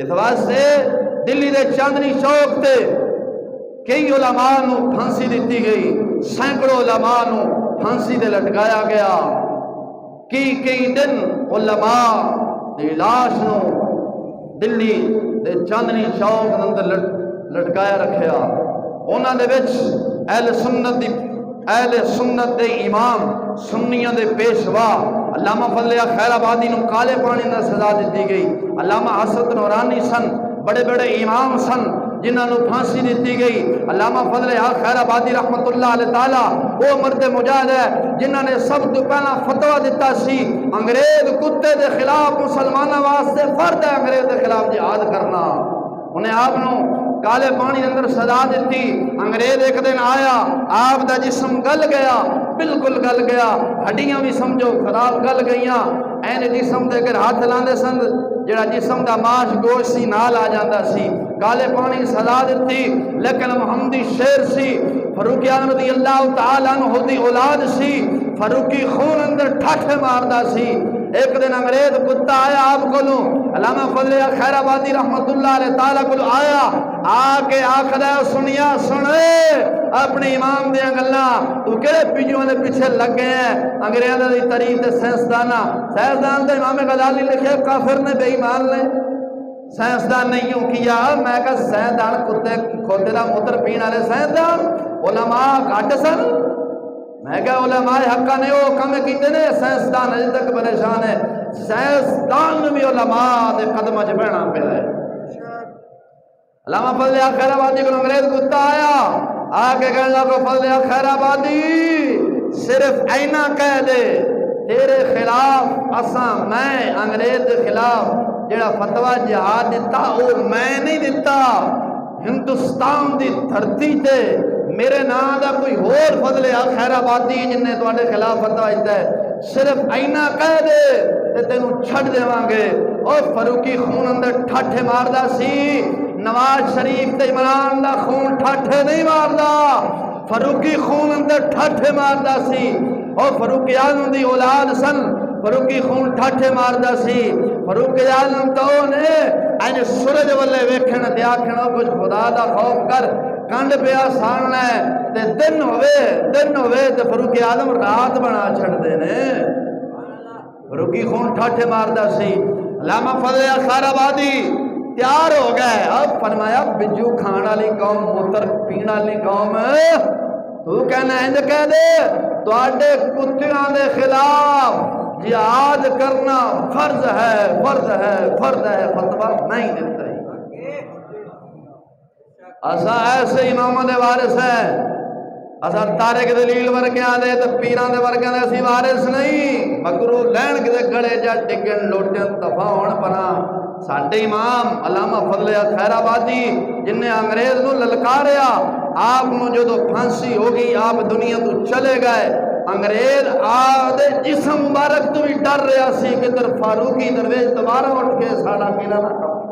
اس واسطے دلی دے چاندنی چوک تے کئی علماء نو پھانسی دیتی گئی، سینکڑوں علماء نو پھانسی دے لٹکایا گیا، کئی دن علماء دی لاش نو دلی دے چاندنی چوک دے اندر لٹکایا رکھیا۔ انہاں دے وچ اہل سنت دے امام، سنیاں دے پیشوا علامہ فضل خیر آبادی نو کالے پانی دا سزا دیتی گئی۔ علامہ حسن نورانی سن، بڑے بڑے امام سن جنہاں نو پھانسی دیتی گئی۔ علامہ فضل خیر آبادی رحمت اللہ علیہ تعالی وہ مرد مجاہد ہے جنہاں نے سب تو پہلا فتویٰ دیتا سی انگریز کتے دے خلاف مسلمانوں واسطے فرض ہے انگریز دے خلاف جہاد کرنا۔ انہیں آپ نو کالے پانی اندر سزا دیتی۔ انگریز ایک دن آیا، آپ دا جسم گل گیا، بالکل گل گیا، ہڈیاں بھی سمجھو خراب گل گئیاں، این جسم دے کر ہاتھ لاندے سن جڑا جسم دا ماش گوشت سی نال آ جاندا سی۔ کالے پانی سزا دیتی، لیکن محمدی شیر سی، فاروق اعظم رضی اللہ تعالی عنہ دی اولاد سی، فاروقی خون اندر ٹھاٹھے ماردا سی۔ ایک دن انگریز کتا آیا آپ کو لوں، علامہ فضل خیر آبادی رحمت اللہ علیہ تعالیٰ کو آیا، آ کے آخر سنیا سنے اپنے امام دیا گلا تو کہڑے پیجوں نے پیچھے لگ گئے ہیں انگریزوں کی تاریخ سائنسدانہ سائنسدان تو امام غزالی لکھے کافر نے بے ایمان نے سائنسدان نے یوں کیا۔ میں کہا سائنسدان کتے کھوتے دا موتر پین والے سائنسدان علماء گھٹ سن؟ میں کہا علماء حقہ نے وہ کم کیتے نے، سائنسدان اجے تک پریشان ہے۔ سائنسدان بھی علماء دے قدم چ بہنا پیا ہے۔ علامہ فضل خیر آبادی کو انگریز کتا آیا، آ کے کہنے لگا فضل خیر آبادی صرف اینا کہہ دے تیرے خلاف اساں میں انگریز کے خلاف جڑا فتویٰ جہاد دیتا وہ میں نہیں دیتا، ہندوستان دی دھرتی تے میرے نام دا کوئی اور فضل خیر آبادی جن نے تواڈے خلاف فتویٰ دیتا ہے، صرف اینا کہہ دے تے تینوں چھڈ دیواں گے۔ اور فاروقی خون اندر ٹھاٹھے ماردا سی، نواز شریف تے عمران دا خون ٹھاٹھے نہیں ماردا، فاروقی خون اندر ٹھاٹھے ماردا سی۔ اور فاروق اعظم دی اولاد سن، فاروقی خون ٹھاٹھے ماردا سی۔ فاروق اعظم تو نے این سورج والے ویکھن تے آکھن کچھ خدا دا خوف کر، کنڈ پیا ساننا ہے تے دن ہوئے تے فاروق اعظم رات بنا چھڑ دے نے۔ فاروقی خون ٹھاٹھے ماردا سی۔ علامہ فضل خیر آبادی تیار ہو گئے، اب فرمایا بجو کھان والی قوم موتر پین والی قوم تو کہنا انج کہہ دے تواڈے کتیاں دے خلاف جہاد کرنا فرض ہے، فرض ہے، فرض ہے، فتویٰ نہیں دیتا ہی۔ اسا ایسے اماموں دے وارث ہیں، اسا طارق دلیل ورگیاں دے تے پیراں دے ورگیاں دے اسی وارث نہیں۔ مکرو لین کدے گڑے جا ڈگن لوٹن دفاع ہون پنا ساڈے امام علامہ فضل خیر آبادی جن نے انگریز نو للکاریا، آپ نو جدو پھانسی ہو گئی آپ دنیا تو چلے گئے، انگریز آدھے جسم مبارک تو بھی ڈر رہا سی کہ در فاروقی درویش دوبارہ اٹھ کے ساڑا پینا نہ کم